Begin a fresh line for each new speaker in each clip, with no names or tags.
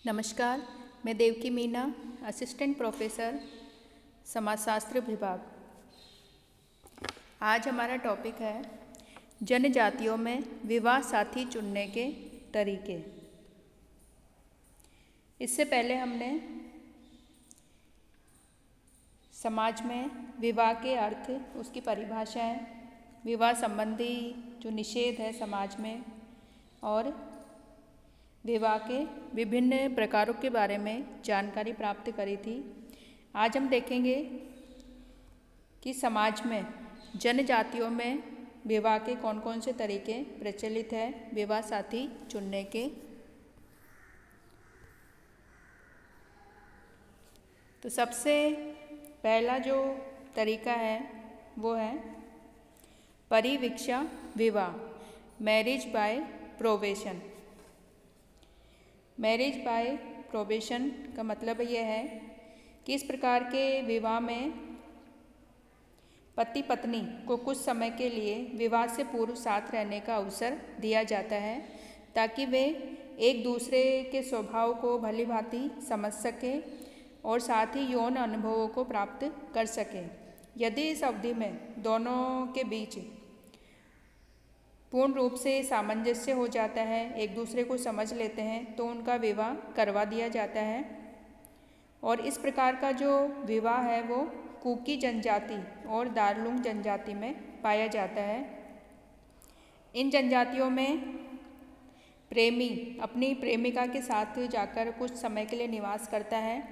नमस्कार, मैं Devaki Meena, assistant professor समाजशास्त्र विभाग। आज हमारा टॉपिक है जनजातियों में विवाह साथी चुनने के तरीके। इससे पहले हमने समाज में विवाह के अर्थ, उसकी परिभाषाएं, विवाह संबंधी जो निषेध है समाज में और विवाह के विभिन्न प्रकारों के बारे में जानकारी प्राप्त करी थी। आज हम देखेंगे कि समाज में जनजातियों में विवाह के कौन कौन से तरीके प्रचलित है विवाह साथी चुनने के। तो सबसे पहला जो तरीका है वो है परिवीक्षा विवाह, marriage by probation. Marriage by probation का मतलब यह है कि इस प्रकार के विवाह में पति पत्नी को कुछ समय के लिए विवाह से पूर्व साथ रहने का अवसर दिया जाता है ताकि वे एक दूसरे के स्वभाव को भली भांति समझ सकें और साथ ही यौन अनुभवों को प्राप्त कर सकें। यदि इस अवधि में दोनों के बीच पूर्ण रूप से सामंजस्य हो जाता है, एक दूसरे को समझ लेते हैं, तो उनका विवाह करवा दिया जाता है। और इस प्रकार का जो विवाह है वो कुकी जनजाति और दार्लुंग जनजाति में पाया जाता है। इन जनजातियों में प्रेमी अपनी प्रेमिका के साथ जाकर कुछ समय के लिए निवास करता है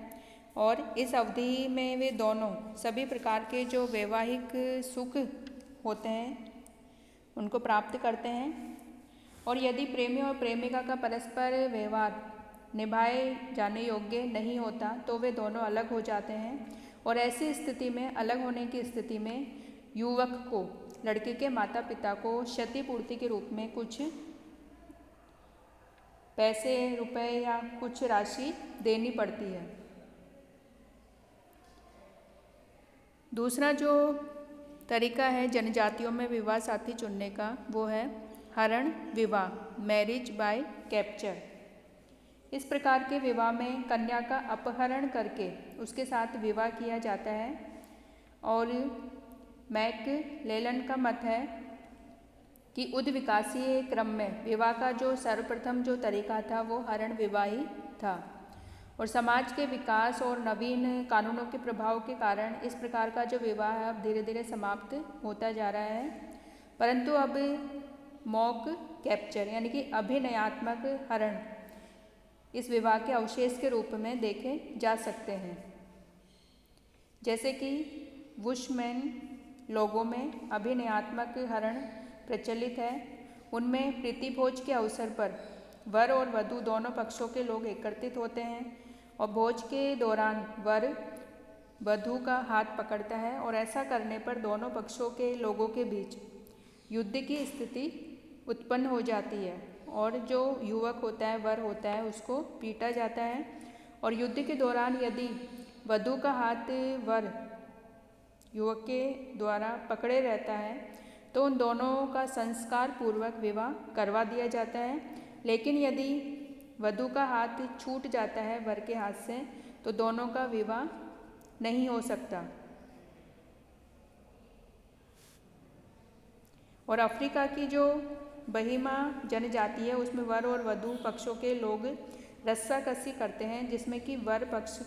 और इस अवधि में वे दोनों सभी प्रकार के जो वैवाहिक सुख होते हैं उनको प्राप्त करते हैं। और यदि प्रेमी और प्रेमिका का परस्पर व्यवहार निभाए जाने योग्य नहीं होता तो वे दोनों अलग हो जाते हैं। और ऐसी स्थिति में, अलग होने की स्थिति में युवक को लड़के के माता पिता को क्षतिपूर्ति के रूप में कुछ पैसे, रुपए या कुछ राशि देनी पड़ती है। दूसरा जो तरीका है जनजातियों में विवाह साथी चुनने का वो है हरण विवाह, मैरिज बाय कैप्चर। इस प्रकार के विवाह में कन्या का अपहरण करके उसके साथ विवाह किया जाता है। और मैकलेलन का मत है कि उद्विकासीय क्रम में विवाह का जो सर्वप्रथम जो तरीका था वो हरण विवाह ही था। और समाज के विकास और नवीन कानूनों के प्रभाव के कारण इस प्रकार का जो विवाह है अब धीरे धीरे समाप्त होता जा रहा है। परंतु अब मॉक कैप्चर यानी कि अभिनयात्मक हरण इस विवाह के अवशेष के रूप में देखे जा सकते हैं। जैसे कि बुशमैन लोगों में अभिनयात्मक हरण प्रचलित है। उनमें प्रीतिभोज के अवसर पर वर और वधू दोनों पक्षों के लोग एकत्रित होते हैं और भोज के दौरान वर वधू का हाथ पकड़ता है और ऐसा करने पर दोनों पक्षों के लोगों के बीच युद्ध की स्थिति उत्पन्न हो जाती है और जो युवक होता है, वर होता है, उसको पीटा जाता है। और युद्ध के दौरान यदि वधू का हाथ वर युवक के द्वारा पकड़े रहता है तो उन दोनों का संस्कार पूर्वक विवाह करवा दिया जाता है। लेकिन यदि वधू का हाथ छूट जाता है वर के हाथ से तो दोनों का विवाह नहीं हो सकता। और अफ्रीका की जो बहिमा जनजाति है उसमें वर और वधू पक्षों के लोग रस्साकसी करते हैं जिसमें कि वर पक्ष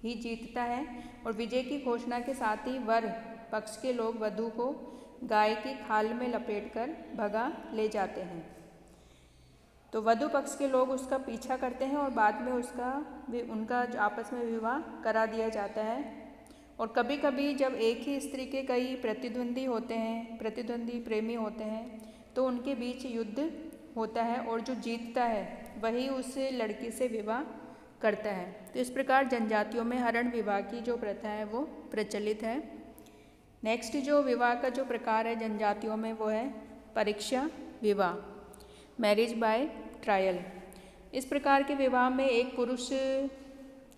ही जीतता है। और विजय की घोषणा के साथ ही वर पक्ष के लोग वधू को गाय की खाल में लपेटकर भगा ले जाते हैं। तो वधू पक्ष के लोग उसका पीछा करते हैं और बाद में उनका आपस में विवाह करा दिया जाता है। और कभी कभी जब एक ही स्त्री के कई प्रतिद्वंदी होते हैं, प्रतिद्वंदी प्रेमी होते हैं, तो उनके बीच युद्ध होता है और जो जीतता है वही उस लड़की से विवाह करता है। तो इस प्रकार जनजातियों में हरण विवाह की जो प्रथा है वो प्रचलित है। नेक्स्ट जो विवाह का जो प्रकार है जनजातियों में वो है परीक्षा विवाह, मैरिज बाय ट्रायल। इस प्रकार के विवाह में एक पुरुष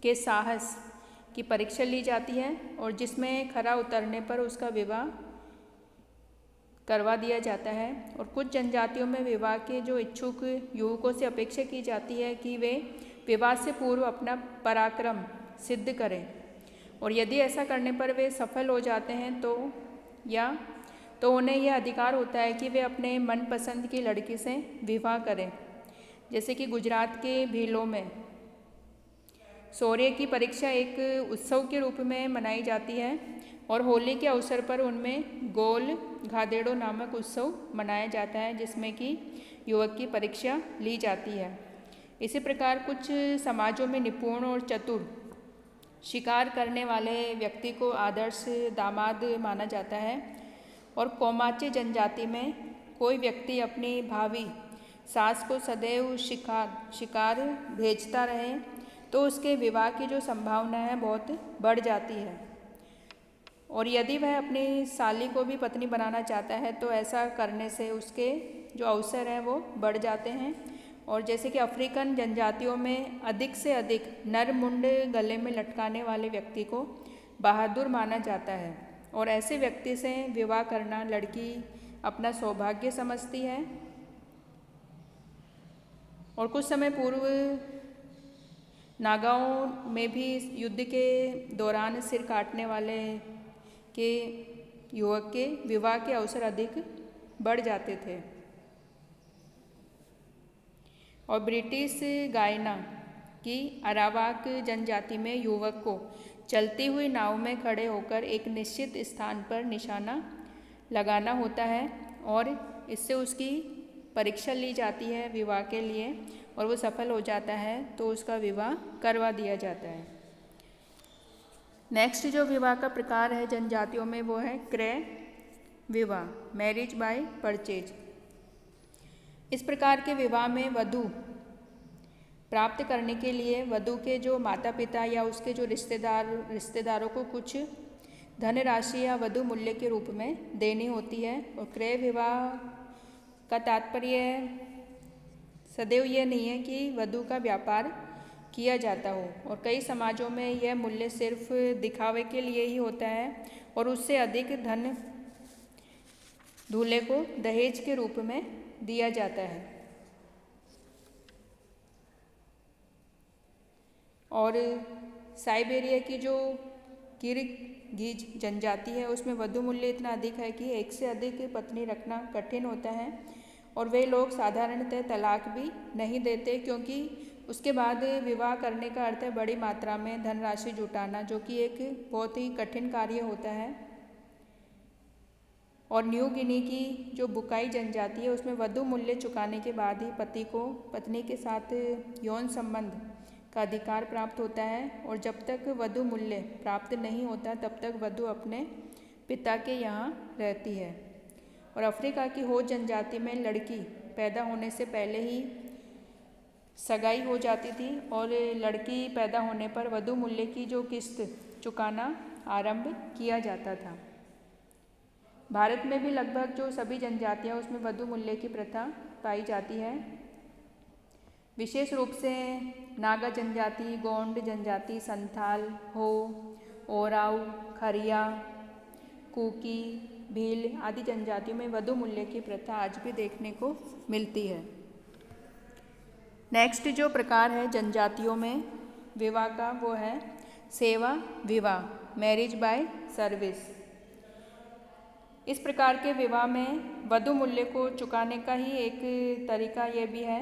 के साहस की परीक्षा ली जाती है और जिसमें खरा उतरने पर उसका विवाह करवा दिया जाता है। और कुछ जनजातियों में विवाह के जो इच्छुक युवकों से अपेक्षा की जाती है कि वे विवाह से पूर्व अपना पराक्रम सिद्ध करें, और यदि ऐसा करने पर वे सफल हो जाते हैं तो उन्हें यह अधिकार होता है कि वे अपने मनपसंद की लड़की से विवाह करें। जैसे कि गुजरात के भीलों में शौर्य की परीक्षा एक उत्सव के रूप में मनाई जाती है, और होली के अवसर पर उनमें गोल घादेड़ो नामक उत्सव मनाया जाता है, जिसमें कि युवक की परीक्षा ली जाती है। इसी प्रकार कुछ समाजों में निपुण और चतुर शिकार करने वाले व्यक्ति को आदर्श दामाद माना जाता है, और कोमाचे जनजाति में कोई व्यक्ति अपनी भावी सास को सदैव शिकार भेजता रहे तो उसके विवाह की जो संभावना है बहुत बढ़ जाती है। और यदि वह अपनी साली को भी पत्नी बनाना चाहता है तो ऐसा करने से उसके जो अवसर हैं वो बढ़ जाते हैं। और जैसे कि अफ्रीकन जनजातियों में अधिक से अधिक नर मुंड गले में लटकाने वाले व्यक्ति को बहादुर माना जाता है, और ऐसे व्यक्ति से विवाह करना लड़की अपना सौभाग्य समझती है। और कुछ समय पूर्व नागाओं में भी युद्ध के दौरान सिर काटने वाले के युवक के विवाह के अवसर अधिक बढ़ जाते थे। और ब्रिटिश गायना की अरावाक जनजाति में युवक को चलती हुई नाव में खड़े होकर एक निश्चित स्थान पर निशाना लगाना होता है, और इससे उसकी परीक्षा ली जाती है विवाह के लिए, और वो सफल हो जाता है तो उसका विवाह करवा दिया जाता है। नेक्स्ट जो विवाह का प्रकार है जनजातियों में वो है क्रय विवाह, मैरिज बाय परचेज। इस प्रकार के विवाह में वधू प्राप्त करने के लिए वधू के जो माता पिता या उसके जो रिश्तेदारों को कुछ धनराशि या वधू मूल्य के रूप में देनी होती है। और क्रय विवाह का तात्पर्य सदैव यह नहीं है कि वधू का व्यापार किया जाता हो, और कई समाजों में यह मूल्य सिर्फ दिखावे के लिए ही होता है, और उससे अधिक धन दूल्हे को दहेज के रूप में दिया जाता है। और साइबेरिया की जो किर्गिज जनजाति है उसमें वधू मूल्य इतना अधिक है कि एक से अधिक पत्नी रखना कठिन होता है, और वे लोग साधारणतः तलाक भी नहीं देते, क्योंकि उसके बाद विवाह करने का अर्थ है बड़ी मात्रा में धनराशि जुटाना, जो कि एक बहुत ही कठिन कार्य होता है। और न्यू गिनी की जो बुकाई जनजाति है उसमें वधू मूल्य चुकाने के बाद ही पति को पत्नी के साथ यौन संबंध का अधिकार प्राप्त होता है, और जब तक वधू मूल्य प्राप्त नहीं होता तब तक वधू अपने पिता के यहाँ रहती है। और अफ्रीका की हो जनजाति में लड़की पैदा होने से पहले ही सगाई हो जाती थी, और लड़की पैदा होने पर वधू मूल्य की जो किस्त चुकाना आरंभ किया जाता था। भारत में भी लगभग जो सभी जनजातियाँ उसमें वधू मूल्य की प्रथा पाई जाती है। विशेष रूप से नागा जनजाति, गोंड जनजाति, संथाल, हो, ओराव, खरिया, कुकी, भील आदि जनजातियों में वधू मूल्य की प्रथा आज भी देखने को मिलती है। नेक्स्ट जो प्रकार है जनजातियों में विवाह का वो है सेवा विवाह, मैरिज बाय सर्विस। इस प्रकार के विवाह में वधू मूल्य को चुकाने का ही एक तरीका ये भी है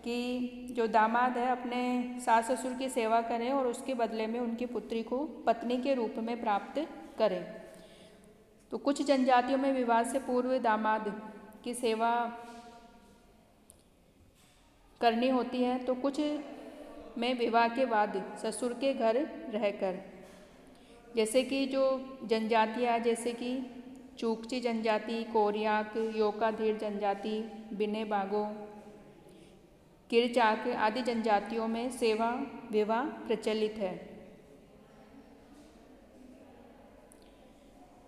कि जो दामाद है अपने सास ससुर की सेवा करें और उसके बदले में उनकी पुत्री को पत्नी के रूप में प्राप्त करें। तो कुछ जनजातियों में विवाह से पूर्व दामाद की सेवा करनी होती है, तो कुछ में विवाह के बाद ससुर के घर रहकर, जैसे कि जो जनजातियाँ जैसे कि चूकची जनजाति, कोरियाक, योकाधीर जनजाति, बिने बागो, किरचाक आदि जनजातियों में सेवा विवाह प्रचलित है।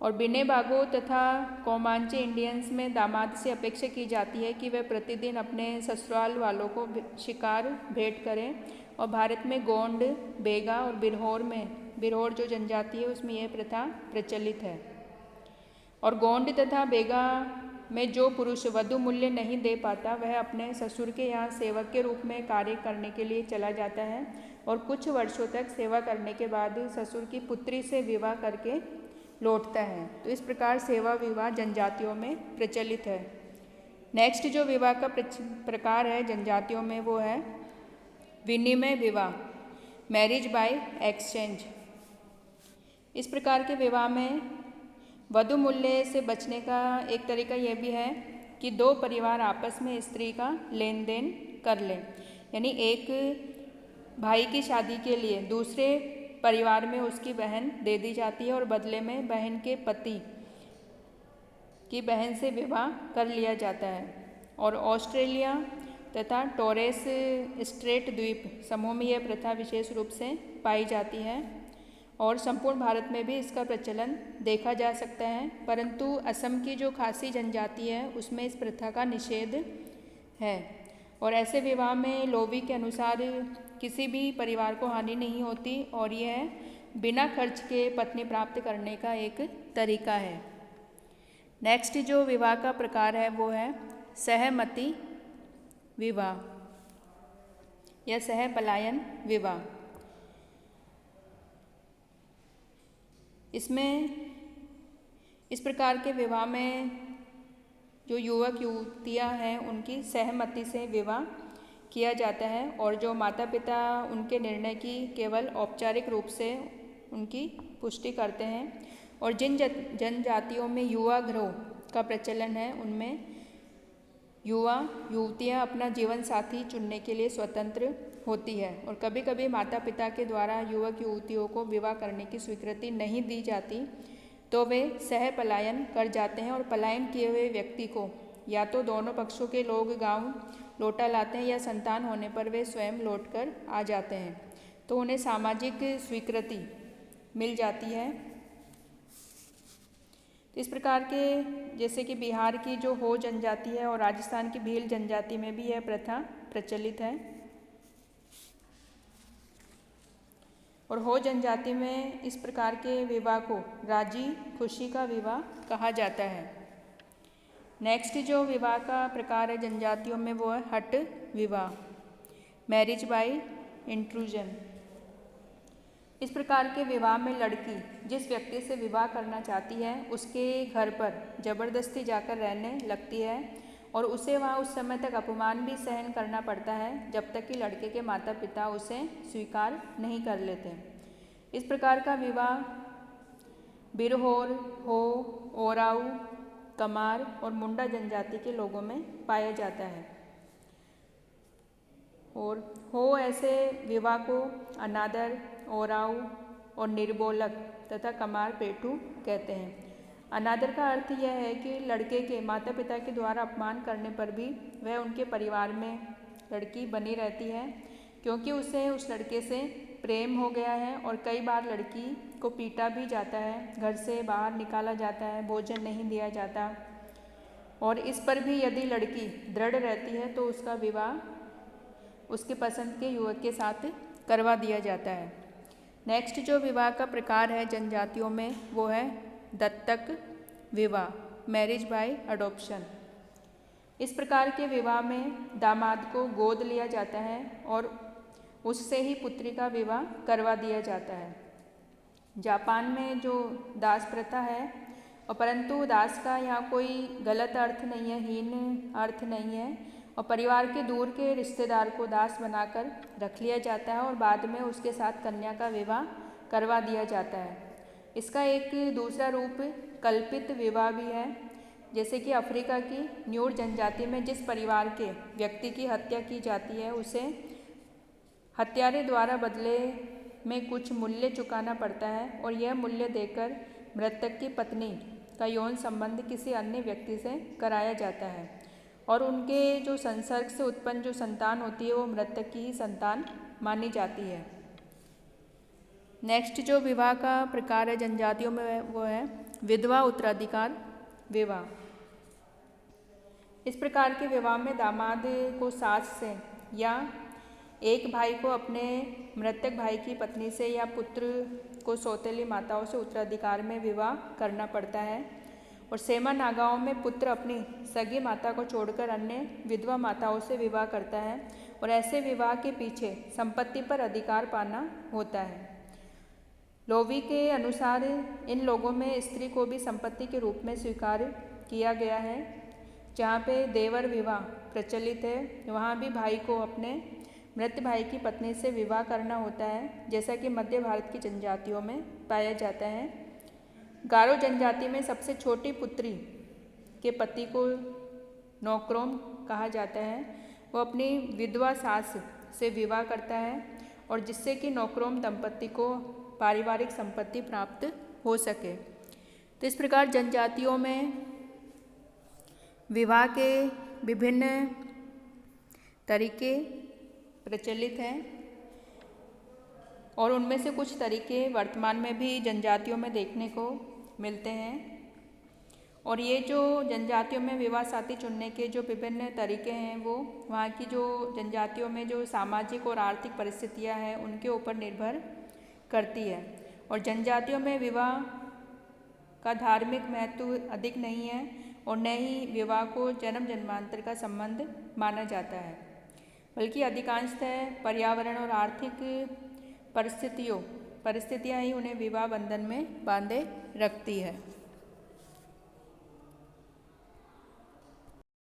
और बिने बागो तथा कोमांचे इंडियंस में दामाद से अपेक्षा की जाती है कि वे प्रतिदिन अपने ससुराल वालों को शिकार भेंट करें। और भारत में गोंड, बेगा और बिरहोर जो जनजाति है उसमें यह प्रथा प्रचलित है। और गोंड तथा बेगा में जो पुरुष वधु मूल्य नहीं दे पाता वह अपने ससुर के यहाँ सेवक के रूप में कार्य करने के लिए चला जाता है और कुछ वर्षों तक सेवा करने के बाद ससुर की पुत्री से विवाह करके लौटता है। तो इस प्रकार सेवा विवाह जनजातियों में प्रचलित है। नेक्स्ट जो विवाह का प्रकार है जनजातियों में वो है विनिमय विवाह, मैरिज बाय एक्सचेंज। इस प्रकार के विवाह में वधु मूल्य से बचने का एक तरीका यह भी है कि दो परिवार आपस में स्त्री का लेन देन कर लें, यानी एक भाई की शादी के लिए दूसरे परिवार में उसकी बहन दे दी जाती है और बदले में बहन के पति की बहन से विवाह कर लिया जाता है। और ऑस्ट्रेलिया तथा टोरेस स्ट्रेट द्वीप समूह में यह प्रथा विशेष रूप से पाई जाती है और संपूर्ण भारत में भी इसका प्रचलन देखा जा सकता है, परंतु असम की जो खासी जनजाति है उसमें इस प्रथा का निषेध है। और ऐसे विवाह में लोवी के अनुसार किसी भी परिवार को हानि नहीं होती और यह बिना खर्च के पत्नी प्राप्त करने का एक तरीका है। नेक्स्ट जो विवाह का प्रकार है वो है सहमति विवाह या सहपलायन विवाह। इसमें इस प्रकार के विवाह में जो युवक युवतियां हैं उनकी सहमति से विवाह किया जाता है और जो माता पिता उनके निर्णय की केवल औपचारिक रूप से उनकी पुष्टि करते हैं। और जिन जनजातियों में युवा गृह का प्रचलन है उनमें युवा युवतियां अपना जीवन साथी चुनने के लिए स्वतंत्र होती है और कभी कभी माता पिता के द्वारा युवक युवतियों को विवाह करने की स्वीकृति नहीं दी जाती तो वे सह पलायन कर जाते हैं और पलायन किए हुए व्यक्ति को या तो दोनों पक्षों के लोग गांव लौटा लाते हैं या संतान होने पर वे स्वयं लौटकर आ जाते हैं, तो उन्हें सामाजिक स्वीकृति मिल जाती है। इस प्रकार के जैसे कि बिहार की जो हो जनजाति है और राजस्थान की भील जनजाति में भी यह प्रथा प्रचलित है। और हो जनजाति में इस प्रकार के विवाह को राजी खुशी का विवाह कहा जाता है। नेक्स्ट जो विवाह का प्रकार है जनजातियों में वो है हट विवाह, मैरिज बाय इंट्रूजन। इस प्रकार के विवाह में लड़की जिस व्यक्ति से विवाह करना चाहती है उसके घर पर जबरदस्ती जाकर रहने लगती है और उसे वहाँ उस समय तक अपमान भी सहन करना पड़ता है जब तक कि लड़के के माता पिता उसे स्वीकार नहीं कर लेते। इस प्रकार का विवाह बिरहोर, हो, ओराऊ, कमार और मुंडा जनजाति के लोगों में पाया जाता है। और हो ऐसे विवाह को अनादर, ओराऊ और निर्बोलक तथा कमार पेटू कहते हैं। अनादर का अर्थ यह है कि लड़के के माता पिता के द्वारा अपमान करने पर भी वह उनके परिवार में लड़की बनी रहती है क्योंकि उसे उस लड़के से प्रेम हो गया है और कई बार लड़की को पीटा भी जाता है, घर से बाहर निकाला जाता है, भोजन नहीं दिया जाता और इस पर भी यदि लड़की दृढ़ रहती है तो उसका विवाह उसके पसंद के युवक के साथ करवा दिया जाता है। नेक्स्ट जो विवाह का प्रकार है जनजातियों में वो है दत्तक विवाह, मैरिज बाय अडॉप्शन। इस प्रकार के विवाह में दामाद को गोद लिया जाता है और उससे ही पुत्री का विवाह करवा दिया जाता है। जापान में जो दास प्रथा है और परंतु दास का यहाँ कोई गलत अर्थ नहीं है, हीन अर्थ नहीं है और परिवार के दूर के रिश्तेदार को दास बनाकर रख लिया जाता है और बाद में उसके साथ कन्या का विवाह करवा दिया जाता है। इसका एक दूसरा रूप कल्पित विवाह भी है, जैसे कि अफ्रीका की न्यूर जनजाति में जिस परिवार के व्यक्ति की हत्या की जाती है उसे हत्यारे द्वारा बदले में कुछ मूल्य चुकाना पड़ता है और यह मूल्य देकर मृतक की पत्नी का यौन संबंध किसी अन्य व्यक्ति से कराया जाता है और उनके जो संसर्ग से उत्पन्न जो संतान होती है वो मृतक की ही संतान मानी जाती है। नेक्स्ट जो विवाह का प्रकार है जनजातियों में वो है विधवा उत्तराधिकार विवाह। इस प्रकार के विवाह में दामाद को सास से या एक भाई को अपने मृतक भाई की पत्नी से या पुत्र को सौतेली माताओं से उत्तराधिकार में विवाह करना पड़ता है और सेमा नागाओं में पुत्र अपनी सगी माता को छोड़कर अन्य विधवा माताओं से विवाह करता है और ऐसे विवाह के पीछे संपत्ति पर अधिकार पाना होता है। लोवी के अनुसार इन लोगों में स्त्री को भी संपत्ति के रूप में स्वीकार किया गया है। जहाँ पे देवर विवाह प्रचलित है वहाँ भी भाई को अपने मृत भाई की पत्नी से विवाह करना होता है, जैसा कि मध्य भारत की जनजातियों में पाया जाता है। गारो जनजाति में सबसे छोटी पुत्री के पति को नौक्रोम कहा जाता है। वो अपनी विधवा सास से विवाह करता है और जिससे कि नौक्रोम दंपति को पारिवारिक संपत्ति प्राप्त हो सके। तो इस प्रकार जनजातियों में विवाह के विभिन्न तरीके प्रचलित हैं और उनमें से कुछ तरीके वर्तमान में भी जनजातियों में देखने को मिलते हैं। और ये जो जनजातियों में विवाह साथी चुनने के जो विभिन्न तरीके हैं वो वहाँ की जो जनजातियों में जो सामाजिक और आर्थिक परिस्थितियाँ हैं उनके ऊपर निर्भर करती है। और जनजातियों में विवाह का धार्मिक महत्व अधिक नहीं है और न ही विवाह को जन्म जन्मांतर का संबंध माना जाता है, बल्कि अधिकांशतः पर्यावरण और आर्थिक परिस्थितियाँ ही उन्हें विवाह बंधन में बांधे रखती है।